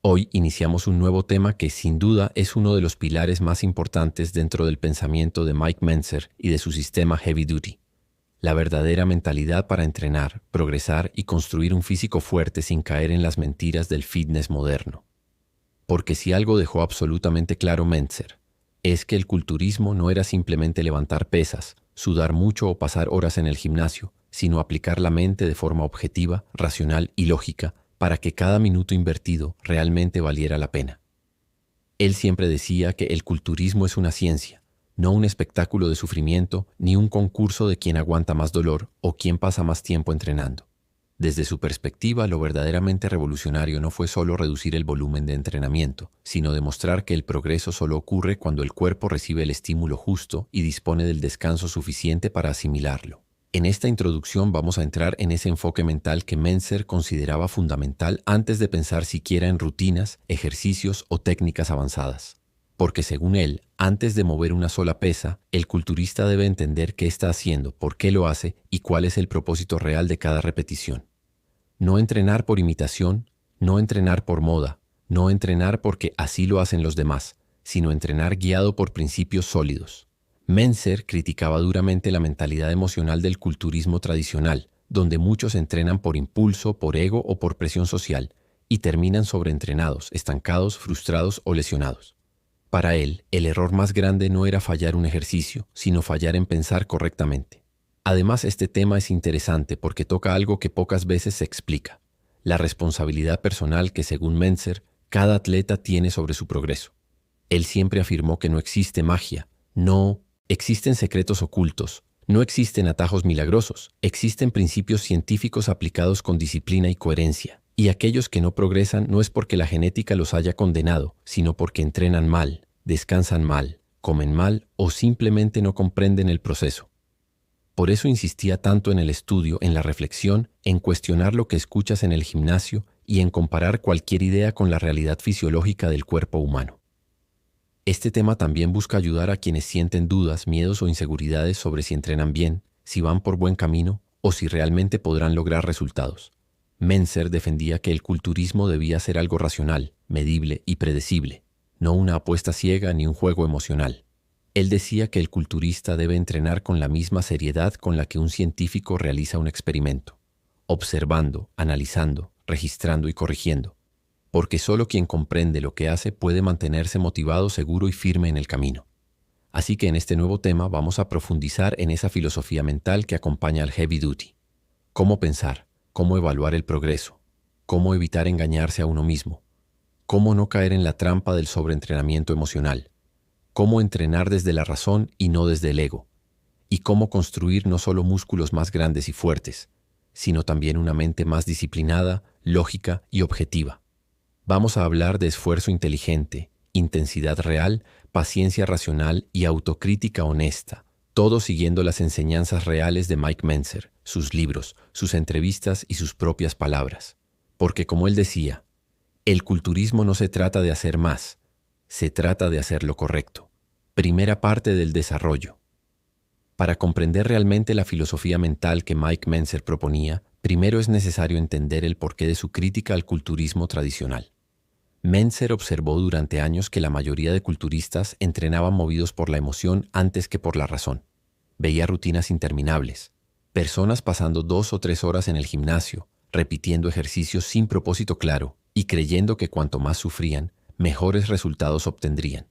Hoy iniciamos un nuevo tema que sin duda es uno de los pilares más importantes dentro del pensamiento de Mike Mentzer y de su sistema Heavy Duty. La verdadera mentalidad para entrenar, progresar y construir un físico fuerte sin caer en las mentiras del fitness moderno. Porque si algo dejó absolutamente claro Mentzer, es que el culturismo no era simplemente levantar pesas, sudar mucho o pasar horas en el gimnasio, sino aplicar la mente de forma objetiva, racional y lógica para que cada minuto invertido realmente valiera la pena. Él siempre decía que el culturismo es una ciencia, no un espectáculo de sufrimiento ni un concurso de quién aguanta más dolor o quién pasa más tiempo entrenando. Desde su perspectiva, lo verdaderamente revolucionario no fue solo reducir el volumen de entrenamiento, sino demostrar que el progreso solo ocurre cuando el cuerpo recibe el estímulo justo y dispone del descanso suficiente para asimilarlo. En esta introducción vamos a entrar en ese enfoque mental que Mentzer consideraba fundamental antes de pensar siquiera en rutinas, ejercicios o técnicas avanzadas. Porque según él, antes de mover una sola pesa, el culturista debe entender qué está haciendo, por qué lo hace y cuál es el propósito real de cada repetición. No entrenar por imitación, no entrenar por moda, no entrenar porque así lo hacen los demás, sino entrenar guiado por principios sólidos. Mentzer criticaba duramente la mentalidad emocional del culturismo tradicional, donde muchos entrenan por impulso, por ego o por presión social, y terminan sobreentrenados, estancados, frustrados o lesionados. Para él, el error más grande no era fallar un ejercicio, sino fallar en pensar correctamente. Además, este tema es interesante porque toca algo que pocas veces se explica: la responsabilidad personal que, según Mentzer, cada atleta tiene sobre su progreso. Él siempre afirmó que no existe magia, no existen secretos ocultos, no existen atajos milagrosos, existen principios científicos aplicados con disciplina y coherencia. Y aquellos que no progresan no es porque la genética los haya condenado, sino porque entrenan mal, descansan mal, comen mal o simplemente no comprenden el proceso. Por eso insistía tanto en el estudio, en la reflexión, en cuestionar lo que escuchas en el gimnasio y en comparar cualquier idea con la realidad fisiológica del cuerpo humano. Este tema también busca ayudar a quienes sienten dudas, miedos o inseguridades sobre si entrenan bien, si van por buen camino o si realmente podrán lograr resultados. Mentzer defendía que el culturismo debía ser algo racional, medible y predecible, no una apuesta ciega ni un juego emocional. Él decía que el culturista debe entrenar con la misma seriedad con la que un científico realiza un experimento, observando, analizando, registrando y corrigiendo, porque solo quien comprende lo que hace puede mantenerse motivado, seguro y firme en el camino. Así que en este nuevo tema vamos a profundizar en esa filosofía mental que acompaña al Heavy Duty. Cómo pensar, cómo evaluar el progreso, cómo evitar engañarse a uno mismo, cómo no caer en la trampa del sobreentrenamiento emocional, cómo entrenar desde la razón y no desde el ego, y cómo construir no solo músculos más grandes y fuertes, sino también una mente más disciplinada, lógica y objetiva. Vamos a hablar de esfuerzo inteligente, intensidad real, paciencia racional y autocrítica honesta, todo siguiendo las enseñanzas reales de Mike Mentzer, sus libros, sus entrevistas y sus propias palabras. Porque como él decía, el culturismo no se trata de hacer más, se trata de hacer lo correcto. Primera parte del desarrollo. Para comprender realmente la filosofía mental que Mike Mentzer proponía, primero es necesario entender el porqué de su crítica al culturismo tradicional. Mentzer observó durante años que la mayoría de culturistas entrenaban movidos por la emoción antes que por la razón. Veía rutinas interminables, personas pasando 2 o 3 horas en el gimnasio, repitiendo ejercicios sin propósito claro y creyendo que cuanto más sufrían, mejores resultados obtendrían.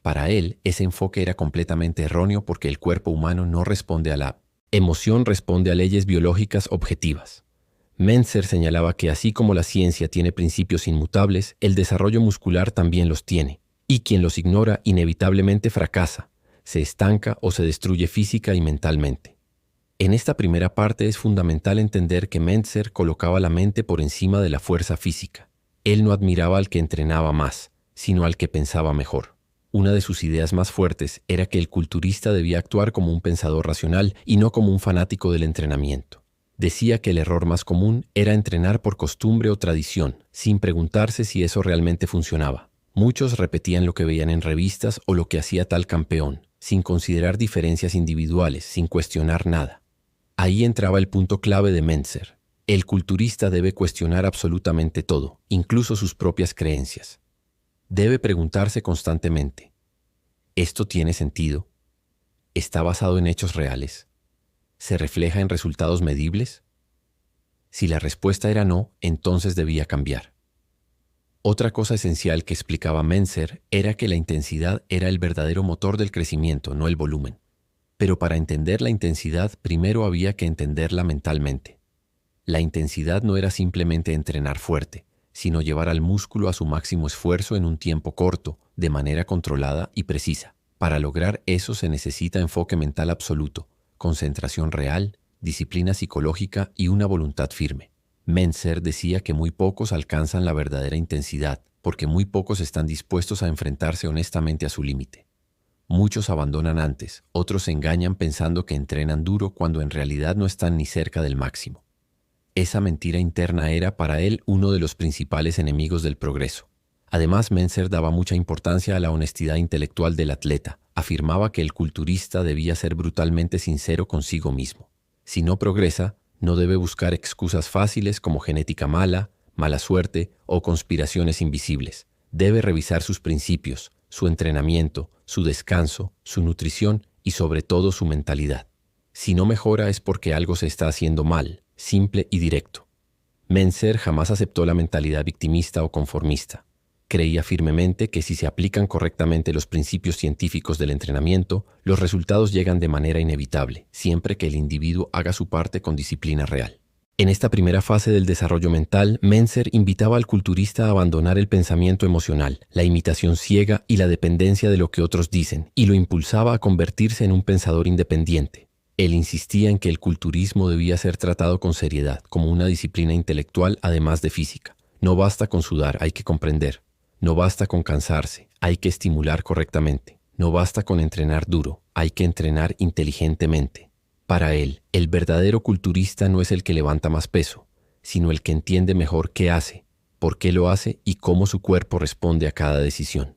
Para él, ese enfoque era completamente erróneo porque el cuerpo humano no responde a la emoción, responde a leyes biológicas objetivas. Mentzer señalaba que así como la ciencia tiene principios inmutables, el desarrollo muscular también los tiene, y quien los ignora inevitablemente fracasa, se estanca o se destruye física y mentalmente. En esta primera parte es fundamental entender que Mentzer colocaba la mente por encima de la fuerza física. Él no admiraba al que entrenaba más, sino al que pensaba mejor. Una de sus ideas más fuertes era que el culturista debía actuar como un pensador racional y no como un fanático del entrenamiento. Decía que el error más común era entrenar por costumbre o tradición, sin preguntarse si eso realmente funcionaba. Muchos repetían lo que veían en revistas o lo que hacía tal campeón, sin considerar diferencias individuales, sin cuestionar nada. Ahí entraba el punto clave de Mentzer. El culturista debe cuestionar absolutamente todo, incluso sus propias creencias. Debe preguntarse constantemente, ¿esto tiene sentido? ¿Está basado en hechos reales? ¿Se refleja en resultados medibles? Si la respuesta era no, entonces debía cambiar. Otra cosa esencial que explicaba Mentzer era que la intensidad era el verdadero motor del crecimiento, no el volumen. Pero para entender la intensidad, primero había que entenderla mentalmente. La intensidad no era simplemente entrenar fuerte, sino llevar al músculo a su máximo esfuerzo en un tiempo corto, de manera controlada y precisa. Para lograr eso se necesita enfoque mental absoluto, concentración real, disciplina psicológica y una voluntad firme. Mentzer decía que muy pocos alcanzan la verdadera intensidad, porque muy pocos están dispuestos a enfrentarse honestamente a su límite. Muchos abandonan antes, otros se engañan pensando que entrenan duro cuando en realidad no están ni cerca del máximo. Esa mentira interna era para él uno de los principales enemigos del progreso. Además, Mentzer daba mucha importancia a la honestidad intelectual del atleta. Afirmaba que el culturista debía ser brutalmente sincero consigo mismo. Si no progresa, no debe buscar excusas fáciles como genética mala, mala suerte o conspiraciones invisibles. Debe revisar sus principios, su entrenamiento, su descanso, su nutrición y sobre todo su mentalidad. Si no mejora es porque algo se está haciendo mal, simple y directo. Mentzer jamás aceptó la mentalidad victimista o conformista. Creía firmemente que si se aplican correctamente los principios científicos del entrenamiento, los resultados llegan de manera inevitable, siempre que el individuo haga su parte con disciplina real. En esta primera fase del desarrollo mental, Mentzer invitaba al culturista a abandonar el pensamiento emocional, la imitación ciega y la dependencia de lo que otros dicen, y lo impulsaba a convertirse en un pensador independiente. Él insistía en que el culturismo debía ser tratado con seriedad, como una disciplina intelectual además de física. No basta con sudar, hay que comprender. No basta con cansarse, hay que estimular correctamente. No basta con entrenar duro, hay que entrenar inteligentemente. Para él, el verdadero culturista no es el que levanta más peso, sino el que entiende mejor qué hace, por qué lo hace y cómo su cuerpo responde a cada decisión.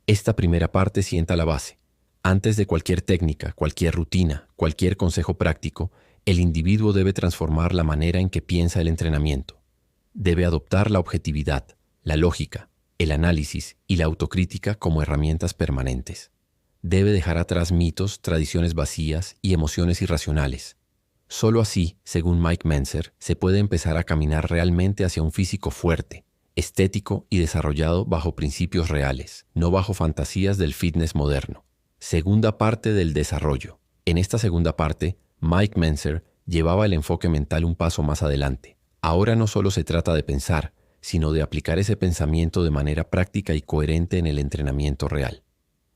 Esta primera parte sienta la base. Antes de cualquier técnica, cualquier rutina, cualquier consejo práctico, el individuo debe transformar la manera en que piensa el entrenamiento. Debe adoptar la objetividad, la lógica, el análisis y la autocrítica como herramientas permanentes. Debe dejar atrás mitos, tradiciones vacías y emociones irracionales. Solo así, según Mike Mentzer, se puede empezar a caminar realmente hacia un físico fuerte, estético y desarrollado bajo principios reales, no bajo fantasías del fitness moderno. Segunda parte del desarrollo. En esta segunda parte, Mike Mentzer llevaba el enfoque mental un paso más adelante. Ahora no solo se trata de pensar, sino de aplicar ese pensamiento de manera práctica y coherente en el entrenamiento real.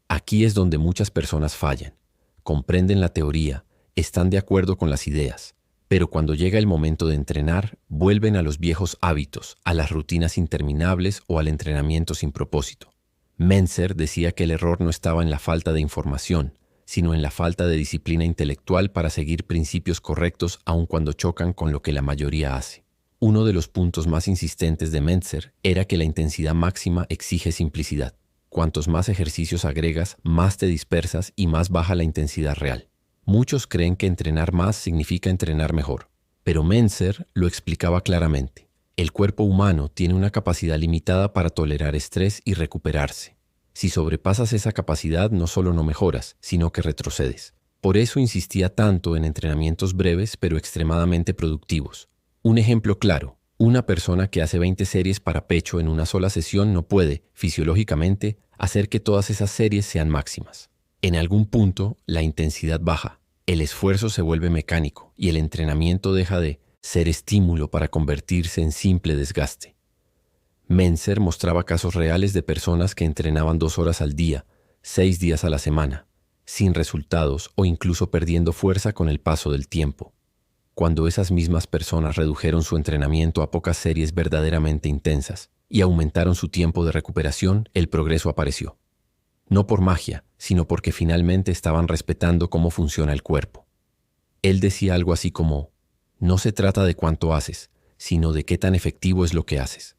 Aquí es donde muchas personas fallan. Comprenden la teoría, están de acuerdo con las ideas, pero cuando llega el momento de entrenar, vuelven a los viejos hábitos, a las rutinas interminables o al entrenamiento sin propósito. Mentzer decía que el error no estaba en la falta de información, sino en la falta de disciplina intelectual para seguir principios correctos aun cuando chocan con lo que la mayoría hace. Uno de los puntos más insistentes de Mentzer era que la intensidad máxima exige simplicidad. Cuantos más ejercicios agregas, más te dispersas y más baja la intensidad real. Muchos creen que entrenar más significa entrenar mejor, pero Mentzer lo explicaba claramente. El cuerpo humano tiene una capacidad limitada para tolerar estrés y recuperarse. Si sobrepasas esa capacidad, no solo no mejoras, sino que retrocedes. Por eso insistía tanto en entrenamientos breves pero extremadamente productivos. Un ejemplo claro, una persona que hace 20 series para pecho en una sola sesión no puede, fisiológicamente, hacer que todas esas series sean máximas. En algún punto, la intensidad baja, el esfuerzo se vuelve mecánico y el entrenamiento deja de ser estímulo para convertirse en simple desgaste. Mentzer mostraba casos reales de personas que entrenaban 2 horas al día, 6 días a la semana, sin resultados o incluso perdiendo fuerza con el paso del tiempo. Cuando esas mismas personas redujeron su entrenamiento a pocas series verdaderamente intensas y aumentaron su tiempo de recuperación, el progreso apareció. No por magia, sino porque finalmente estaban respetando cómo funciona el cuerpo. Él decía algo así como, no se trata de cuánto haces, sino de qué tan efectivo es lo que haces.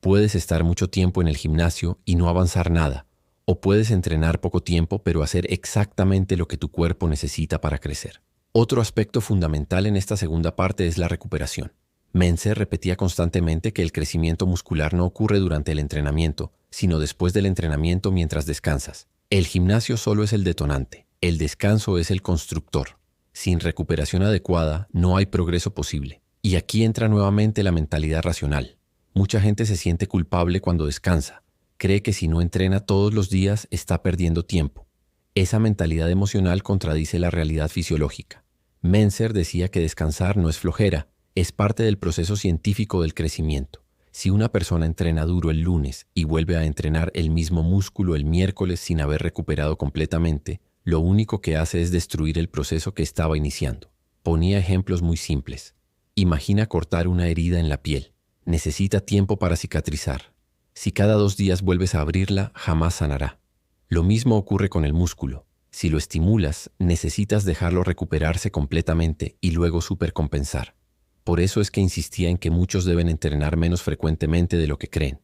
Puedes estar mucho tiempo en el gimnasio y no avanzar nada, o puedes entrenar poco tiempo pero hacer exactamente lo que tu cuerpo necesita para crecer. Otro aspecto fundamental en esta segunda parte es la recuperación. Mentzer repetía constantemente que el crecimiento muscular no ocurre durante el entrenamiento, sino después del entrenamiento mientras descansas. El gimnasio solo es el detonante, el descanso es el constructor. Sin recuperación adecuada no hay progreso posible. Y aquí entra nuevamente la mentalidad racional. Mucha gente se siente culpable cuando descansa. Cree que si no entrena todos los días está perdiendo tiempo. Esa mentalidad emocional contradice la realidad fisiológica. Mentzer decía que descansar no es flojera, es parte del proceso científico del crecimiento. Si una persona entrena duro el lunes y vuelve a entrenar el mismo músculo el miércoles sin haber recuperado completamente, lo único que hace es destruir el proceso que estaba iniciando. Ponía ejemplos muy simples. Imagina cortar una herida en la piel. Necesita tiempo para cicatrizar. Si cada 2 días vuelves a abrirla, jamás sanará. Lo mismo ocurre con el músculo. Si lo estimulas, necesitas dejarlo recuperarse completamente y luego supercompensar. Por eso es que insistía en que muchos deben entrenar menos frecuentemente de lo que creen.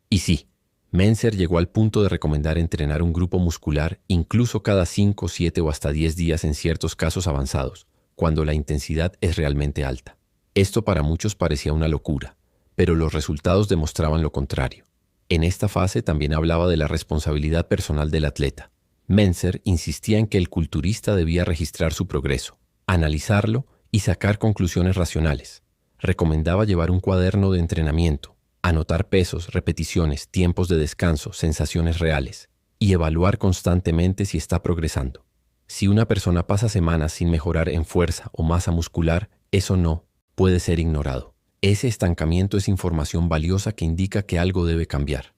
Y sí, Mentzer llegó al punto de recomendar entrenar un grupo muscular incluso cada 5, 7 o hasta 10 días en ciertos casos avanzados, cuando la intensidad es realmente alta. Esto para muchos parecía una locura, pero los resultados demostraban lo contrario. En esta fase también hablaba de la responsabilidad personal del atleta. Mentzer insistía en que el culturista debía registrar su progreso, analizarlo y sacar conclusiones racionales. Recomendaba llevar un cuaderno de entrenamiento, anotar pesos, repeticiones, tiempos de descanso, sensaciones reales, y evaluar constantemente si está progresando. Si una persona pasa semanas sin mejorar en fuerza o masa muscular, eso no puede ser ignorado. Ese estancamiento es información valiosa que indica que algo debe cambiar.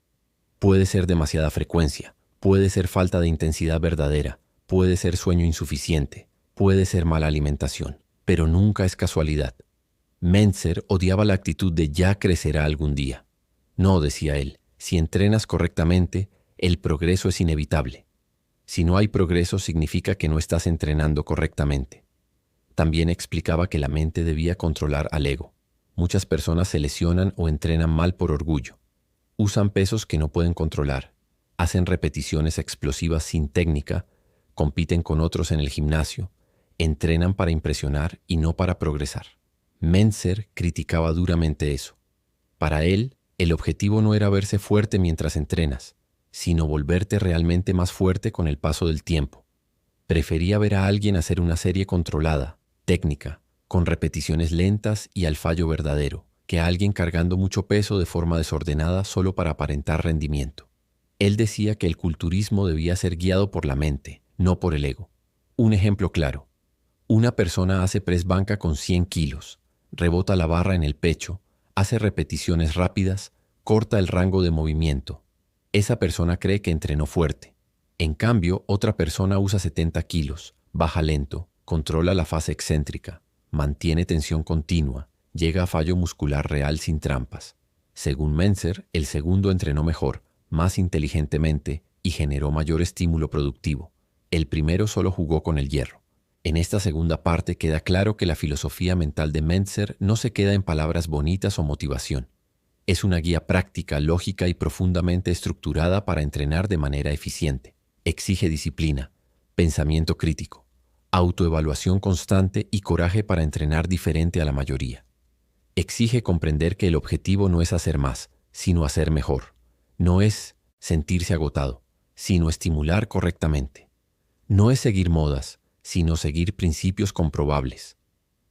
Puede ser demasiada frecuencia, puede ser falta de intensidad verdadera, puede ser sueño insuficiente, puede ser mala alimentación, pero nunca es casualidad. Mentzer odiaba la actitud de ya crecerá algún día. No, decía él, si entrenas correctamente, el progreso es inevitable. Si no hay progreso significa que no estás entrenando correctamente. También explicaba que la mente debía controlar al ego. Muchas personas se lesionan o entrenan mal por orgullo. Usan pesos que no pueden controlar, hacen repeticiones explosivas sin técnica, compiten con otros en el gimnasio, entrenan para impresionar y no para progresar. Mentzer criticaba duramente eso. Para él, el objetivo no era verse fuerte mientras entrenas, sino volverte realmente más fuerte con el paso del tiempo. Prefería ver a alguien hacer una serie controlada, técnica, con repeticiones lentas y al fallo verdadero, que a alguien cargando mucho peso de forma desordenada solo para aparentar rendimiento. Él decía que el culturismo debía ser guiado por la mente, no por el ego. Un ejemplo claro. Una persona hace press banca con 100 kilos, rebota la barra en el pecho, hace repeticiones rápidas, corta el rango de movimiento. Esa persona cree que entrenó fuerte. En cambio, otra persona usa 70 kilos, baja lento, controla la fase excéntrica, mantiene tensión continua, llega a fallo muscular real sin trampas. Según Mentzer, el segundo entrenó mejor, más inteligentemente y generó mayor estímulo productivo. El primero solo jugó con el hierro. En esta segunda parte queda claro que la filosofía mental de Mentzer no se queda en palabras bonitas o motivación. Es una guía práctica, lógica y profundamente estructurada para entrenar de manera eficiente. Exige disciplina, pensamiento crítico, autoevaluación constante y coraje para entrenar diferente a la mayoría. Exige comprender que el objetivo no es hacer más, sino hacer mejor. No es sentirse agotado, sino estimular correctamente. No es seguir modas, sino seguir principios comprobables.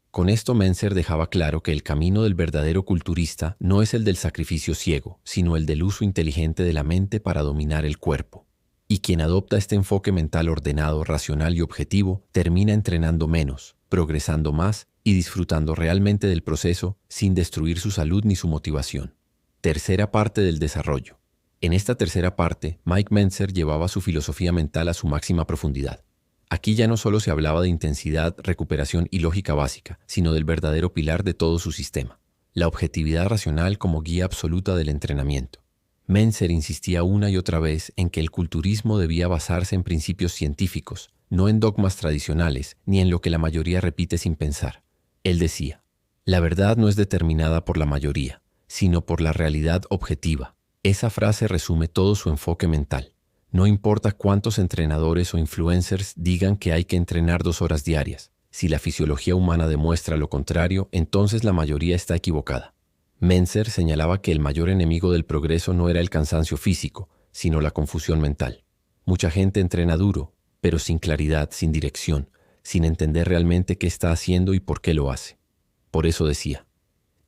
Con esto Mentzer dejaba claro que el camino del verdadero culturista no es el del sacrificio ciego, sino el del uso inteligente de la mente para dominar el cuerpo. Y quien adopta este enfoque mental ordenado, racional y objetivo, termina entrenando menos, progresando más y disfrutando realmente del proceso sin destruir su salud ni su motivación. Tercera parte del desarrollo. En esta tercera parte, Mike Mentzer llevaba su filosofía mental a su máxima profundidad. Aquí ya no solo se hablaba de intensidad, recuperación y lógica básica, sino del verdadero pilar de todo su sistema, la objetividad racional como guía absoluta del entrenamiento. Mentzer insistía una y otra vez en que el culturismo debía basarse en principios científicos, no en dogmas tradicionales, ni en lo que la mayoría repite sin pensar. Él decía, la verdad no es determinada por la mayoría, sino por la realidad objetiva. Esa frase resume todo su enfoque mental. No importa cuántos entrenadores o influencers digan que hay que entrenar 2 horas diarias. Si la fisiología humana demuestra lo contrario, entonces la mayoría está equivocada. Mentzer señalaba que el mayor enemigo del progreso no era el cansancio físico, sino la confusión mental. Mucha gente entrena duro, pero sin claridad, sin dirección, sin entender realmente qué está haciendo y por qué lo hace. Por eso decía,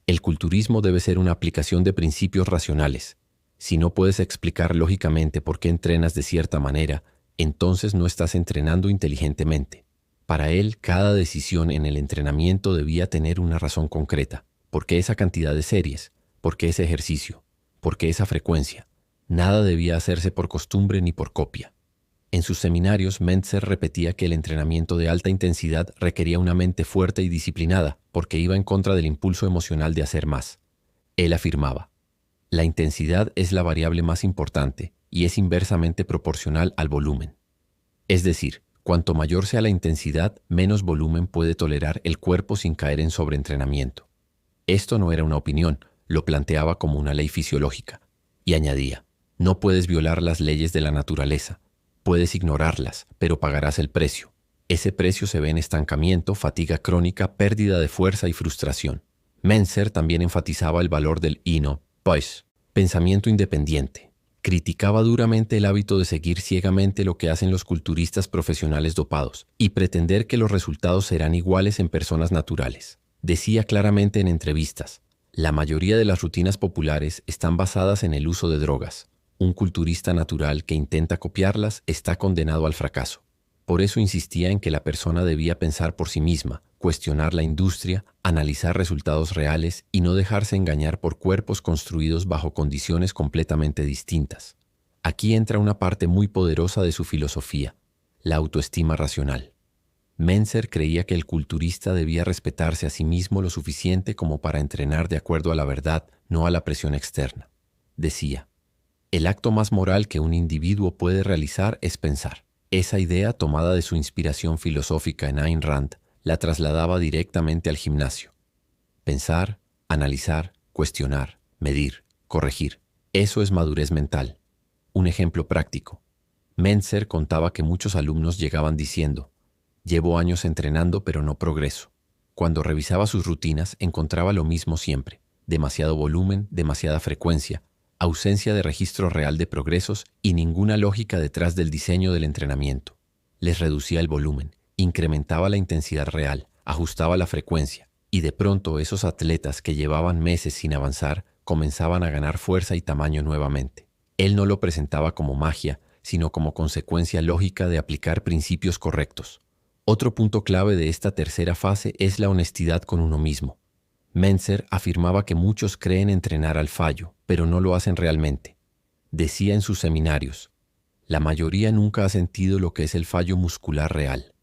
el culturismo debe ser una aplicación de principios racionales. Si no puedes explicar lógicamente por qué entrenas de cierta manera, entonces no estás entrenando inteligentemente. Para él, cada decisión en el entrenamiento debía tener una razón concreta. ¿Por qué esa cantidad de series? ¿Por qué ese ejercicio? ¿Por qué esa frecuencia? Nada debía hacerse por costumbre ni por copia. En sus seminarios, Mentzer repetía que el entrenamiento de alta intensidad requería una mente fuerte y disciplinada, porque iba en contra del impulso emocional de hacer más. Él afirmaba, la intensidad es la variable más importante y es inversamente proporcional al volumen. Es decir, cuanto mayor sea la intensidad, menos volumen puede tolerar el cuerpo sin caer en sobreentrenamiento. Esto no era una opinión, lo planteaba como una ley fisiológica. Y añadía, no puedes violar las leyes de la naturaleza. Puedes ignorarlas, pero pagarás el precio. Ese precio se ve en estancamiento, fatiga crónica, pérdida de fuerza y frustración. Mentzer también enfatizaba el valor del inno, pues, pensamiento independiente. Criticaba duramente el hábito de seguir ciegamente lo que hacen los culturistas profesionales dopados y pretender que los resultados serán iguales en personas naturales. Decía claramente en entrevistas, la mayoría de las rutinas populares están basadas en el uso de drogas. Un culturista natural que intenta copiarlas está condenado al fracaso. Por eso insistía en que la persona debía pensar por sí misma, cuestionar la industria, analizar resultados reales y no dejarse engañar por cuerpos construidos bajo condiciones completamente distintas. Aquí entra una parte muy poderosa de su filosofía, la autoestima racional. Mentzer creía que el culturista debía respetarse a sí mismo lo suficiente como para entrenar de acuerdo a la verdad, no a la presión externa. Decía, el acto más moral que un individuo puede realizar es pensar. Esa idea, tomada de su inspiración filosófica en Ayn Rand, la trasladaba directamente al gimnasio. Pensar, analizar, cuestionar, medir, corregir. Eso es madurez mental. Un ejemplo práctico. Mentzer contaba que muchos alumnos llegaban diciendo, llevo años entrenando pero no progreso. Cuando revisaba sus rutinas encontraba lo mismo siempre. Demasiado volumen, demasiada frecuencia, ausencia de registro real de progresos y ninguna lógica detrás del diseño del entrenamiento. Les reducía el volumen, incrementaba la intensidad real, ajustaba la frecuencia, y de pronto esos atletas que llevaban meses sin avanzar comenzaban a ganar fuerza y tamaño nuevamente. Él no lo presentaba como magia, sino como consecuencia lógica de aplicar principios correctos. Otro punto clave de esta tercera fase es la honestidad con uno mismo. Mentzer afirmaba que muchos creen entrenar al fallo, pero no lo hacen realmente. Decía en sus seminarios, la mayoría nunca ha sentido lo que es el fallo muscular real.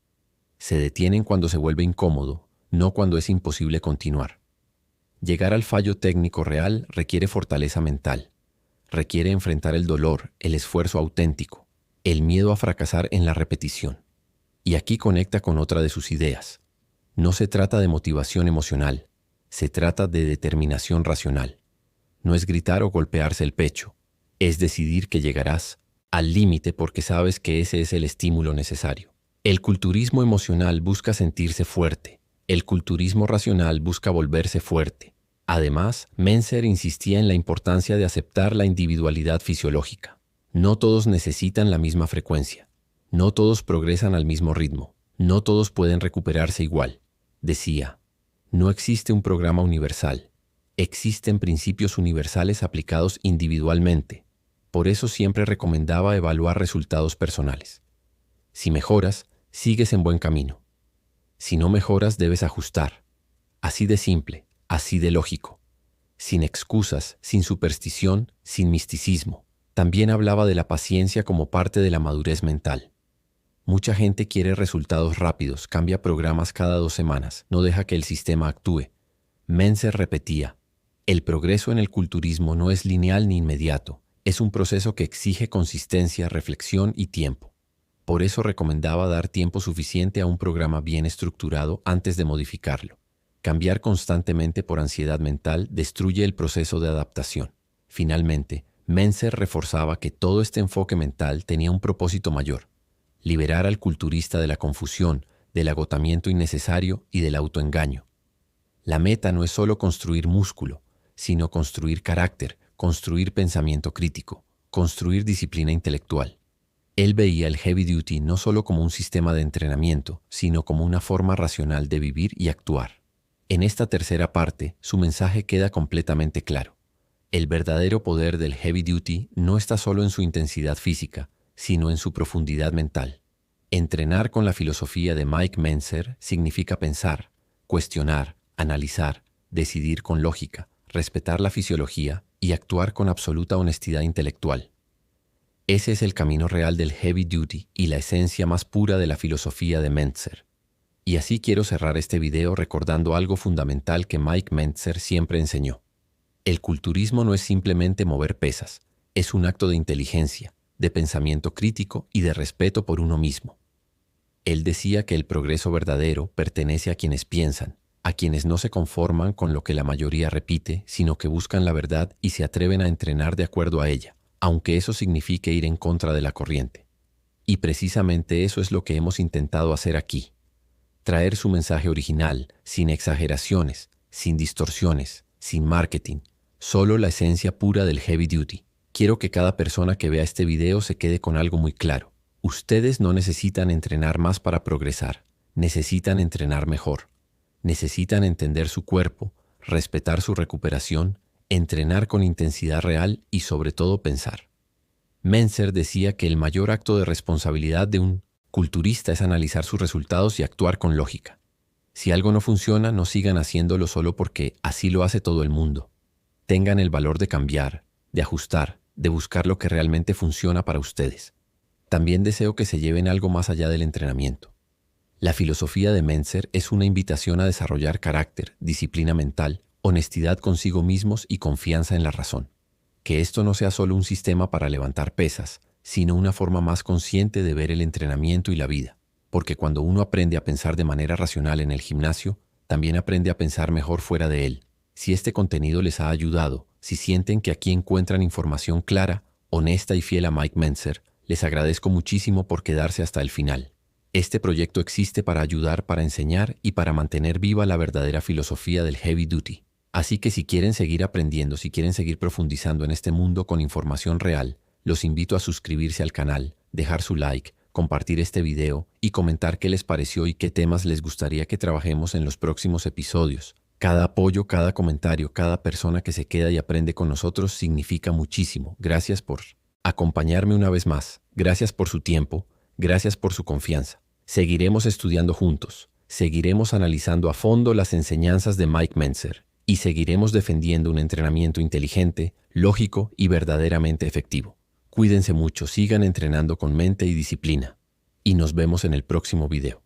Se detienen cuando se vuelve incómodo, no cuando es imposible continuar. Llegar al fallo técnico real requiere fortaleza mental. Requiere enfrentar el dolor, el esfuerzo auténtico, el miedo a fracasar en la repetición. Y aquí conecta con otra de sus ideas. No se trata de motivación emocional. Se trata de determinación racional. No es gritar o golpearse el pecho. Es decidir que llegarás al límite porque sabes que ese es el estímulo necesario. El culturismo emocional busca sentirse fuerte. El culturismo racional busca volverse fuerte. Además, Mentzer insistía en la importancia de aceptar la individualidad fisiológica. No todos necesitan la misma frecuencia. No todos progresan al mismo ritmo. No todos pueden recuperarse igual. Decía, no existe un programa universal. Existen principios universales aplicados individualmente. Por eso siempre recomendaba evaluar resultados personales. Si mejoras, sigues en buen camino. Si no mejoras, debes ajustar. Así de simple, así de lógico. Sin excusas, sin superstición, sin misticismo. También hablaba de la paciencia como parte de la madurez mental. Mucha gente quiere resultados rápidos, cambia programas cada 2 semanas, no deja que el sistema actúe. Mentzer repetía, el progreso en el culturismo no es lineal ni inmediato, es un proceso que exige consistencia, reflexión y tiempo. Por eso recomendaba dar tiempo suficiente a un programa bien estructurado antes de modificarlo. Cambiar constantemente por ansiedad mental destruye el proceso de adaptación. Finalmente, Mentzer reforzaba que todo este enfoque mental tenía un propósito mayor: liberar al culturista de la confusión, del agotamiento innecesario y del autoengaño. La meta no es solo construir músculo, sino construir carácter, construir pensamiento crítico, construir disciplina intelectual. Él veía el heavy duty no solo como un sistema de entrenamiento, sino como una forma racional de vivir y actuar. En esta tercera parte, su mensaje queda completamente claro. El verdadero poder del heavy duty no está solo en su intensidad física, sino en su profundidad mental. Entrenar con la filosofía de Mike Mentzer significa pensar, cuestionar, analizar, decidir con lógica, respetar la fisiología y actuar con absoluta honestidad intelectual. Ese es el camino real del heavy duty y la esencia más pura de la filosofía de Mentzer. Y así quiero cerrar este video recordando algo fundamental que Mike Mentzer siempre enseñó. El culturismo no es simplemente mover pesas, es un acto de inteligencia, de pensamiento crítico y de respeto por uno mismo. Él decía que el progreso verdadero pertenece a quienes piensan, a quienes no se conforman con lo que la mayoría repite, sino que buscan la verdad y se atreven a entrenar de acuerdo a ella, aunque eso signifique ir en contra de la corriente. Y precisamente eso es lo que hemos intentado hacer aquí. Traer su mensaje original, sin exageraciones, sin distorsiones, sin marketing, solo la esencia pura del heavy duty. Quiero que cada persona que vea este video se quede con algo muy claro. Ustedes no necesitan entrenar más para progresar, necesitan entrenar mejor. Necesitan entender su cuerpo, respetar su recuperación, entrenar con intensidad real y sobre todo pensar. Mentzer decía que el mayor acto de responsabilidad de un culturista es analizar sus resultados y actuar con lógica. Si algo no funciona, no sigan haciéndolo solo porque así lo hace todo el mundo. Tengan el valor de cambiar, de ajustar, de buscar lo que realmente funciona para ustedes. También deseo que se lleven algo más allá del entrenamiento. La filosofía de Mentzer es una invitación a desarrollar carácter, disciplina mental, honestidad consigo mismos y confianza en la razón. Que esto no sea solo un sistema para levantar pesas, sino una forma más consciente de ver el entrenamiento y la vida. Porque cuando uno aprende a pensar de manera racional en el gimnasio, también aprende a pensar mejor fuera de él. Si este contenido les ha ayudado, si sienten que aquí encuentran información clara, honesta y fiel a Mike Mentzer, les agradezco muchísimo por quedarse hasta el final. Este proyecto existe para ayudar, para enseñar y para mantener viva la verdadera filosofía del heavy duty. Así que si quieren seguir aprendiendo, si quieren seguir profundizando en este mundo con información real, los invito a suscribirse al canal, dejar su like, compartir este video y comentar qué les pareció y qué temas les gustaría que trabajemos en los próximos episodios. Cada apoyo, cada comentario, cada persona que se queda y aprende con nosotros significa muchísimo. Gracias por acompañarme una vez más. Gracias por su tiempo. Gracias por su confianza. Seguiremos estudiando juntos. Seguiremos analizando a fondo las enseñanzas de Mike Mentzer y seguiremos defendiendo un entrenamiento inteligente, lógico y verdaderamente efectivo. Cuídense mucho, sigan entrenando con mente y disciplina. Y nos vemos en el próximo video.